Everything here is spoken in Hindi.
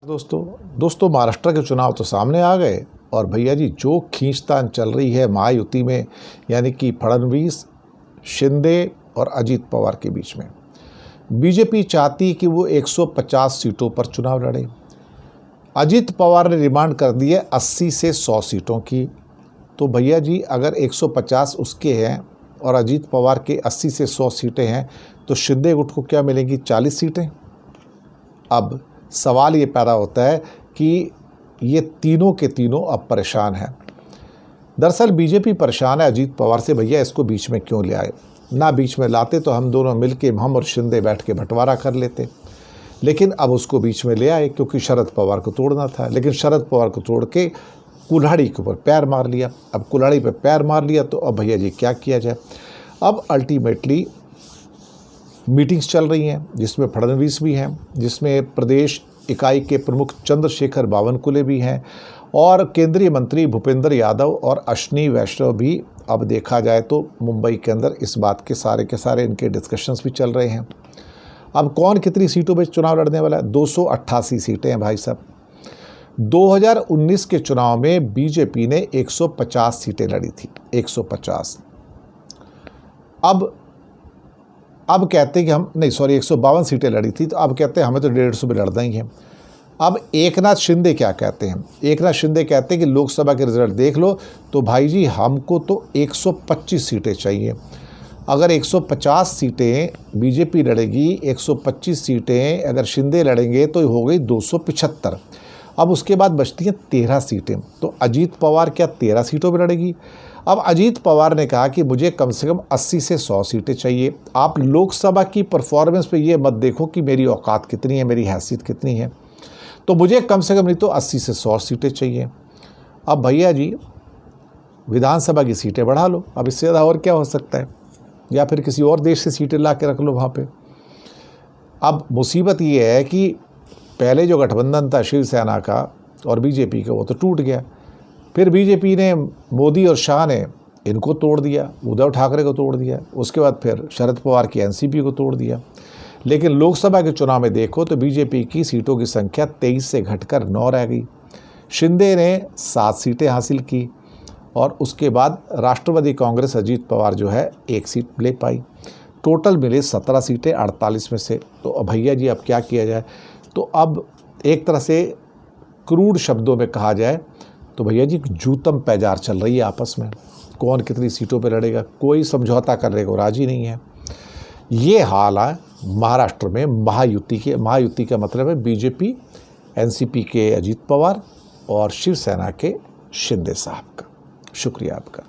दोस्तों महाराष्ट्र के चुनाव तो सामने आ गए और भैया जी जो खींचतान चल रही है महायुति में, यानी कि फडणवीस, शिंदे और अजीत पवार के बीच में। बीजेपी चाहती कि वो 150 सीटों पर चुनाव लड़े। अजीत पवार ने डिमांड कर दी है 80 से 100 सीटों की। तो भैया जी अगर 150 उसके हैं और अजीत पवार के 80 से 100 सीटें हैं तो शिंदे गुट को क्या मिलेंगी? 40 सीटें। अब सवाल ये पैदा होता है कि ये तीनों के तीनों अब परेशान हैं। दरअसल बीजेपी परेशान है अजीत पवार से, भैया इसको बीच में क्यों ले आए? ना बीच में लाते तो हम दोनों मिलके, हम और शिंदे बैठ के बंटवारा कर लेते। लेकिन अब उसको बीच में ले आए क्योंकि शरद पवार को तोड़ना था। लेकिन शरद पवार को तोड़ के कुल्हाड़ी के ऊपर पैर मार लिया। अब कुल्हाड़ी पे पैर मार लिया तो अब भैया जी क्या किया जाए? अब अल्टीमेटली मीटिंग्स चल रही हैं जिसमें फडणवीस भी हैं, जिसमें प्रदेश इकाई के प्रमुख चंद्रशेखर बावनकुले भी हैं और केंद्रीय मंत्री भूपेंद्र यादव और अश्विनी वैष्णव भी। अब देखा जाए तो मुंबई के अंदर इस बात के सारे इनके डिस्कशंस भी चल रहे हैं। अब कौन कितनी सीटों पे चुनाव लड़ने वाला है? 288 सीटें हैं भाई साहब। 2019 के चुनाव में बीजेपी ने 150 सीटें लड़ी थी, 150। अब कहते हैं कि हम नहीं, सॉरी 152 सीटें लड़ी थी, तो अब कहते हैं हमें तो 150 पे लड़ना ही है। अब एकनाथ शिंदे क्या कहते हैं? एकनाथ शिंदे कहते हैं कि लोकसभा के रिजल्ट देख लो तो भाई जी हमको तो 125 सीटें चाहिए। अगर 150 सीटें बीजेपी लड़ेगी, 125 सीटें अगर शिंदे लड़ेंगे तो हो गई 275। अब उसके बाद बचती हैं 13 सीटें। तो अजीत पवार क्या 13 सीटों पर लड़ेगी? अब अजीत पवार ने कहा कि मुझे कम से कम 80 से 100 सीटें चाहिए। आप लोकसभा की परफॉर्मेंस पे ये मत देखो कि मेरी औकात कितनी है, मेरी हैसियत कितनी है, तो मुझे कम से कम नहीं तो 80 से 100 सीटें चाहिए। अब भैया जी विधानसभा की सीटें बढ़ा लो, अब इससे ज़्यादा और क्या हो सकता है? या फिर किसी और देश से सीटें ला के रख लो वहाँ पे। अब मुसीबत ये है कि पहले जो गठबंधन था शिवसेना का और बीजेपी का, वो तो टूट गया। फिर बीजेपी ने, मोदी और शाह ने इनको तोड़ दिया, उद्धव ठाकरे को तोड़ दिया, उसके बाद फिर शरद पवार की एनसीपी को तोड़ दिया। लेकिन लोकसभा के चुनाव में देखो तो बीजेपी की सीटों की संख्या 23 से घटकर 9 रह गई। शिंदे ने 7 सीटें हासिल की और उसके बाद राष्ट्रवादी कांग्रेस अजीत पवार जो है 1 सीट ले पाई। टोटल मिले 17 सीटें 48 में से। तो अब भैया जी अब क्या किया जाए? तो अब एक तरह से क्रूड शब्दों में कहा जाए तो भैया जी जूतम पैजार चल रही है आपस में। कौन कितनी सीटों पे लड़ेगा, कोई समझौता करने को राजी नहीं है। ये हाल है महाराष्ट्र में महायुति का मतलब है बीजेपी, एनसीपी के अजीत पवार और शिवसेना के शिंदे साहब का। शुक्रिया आपका।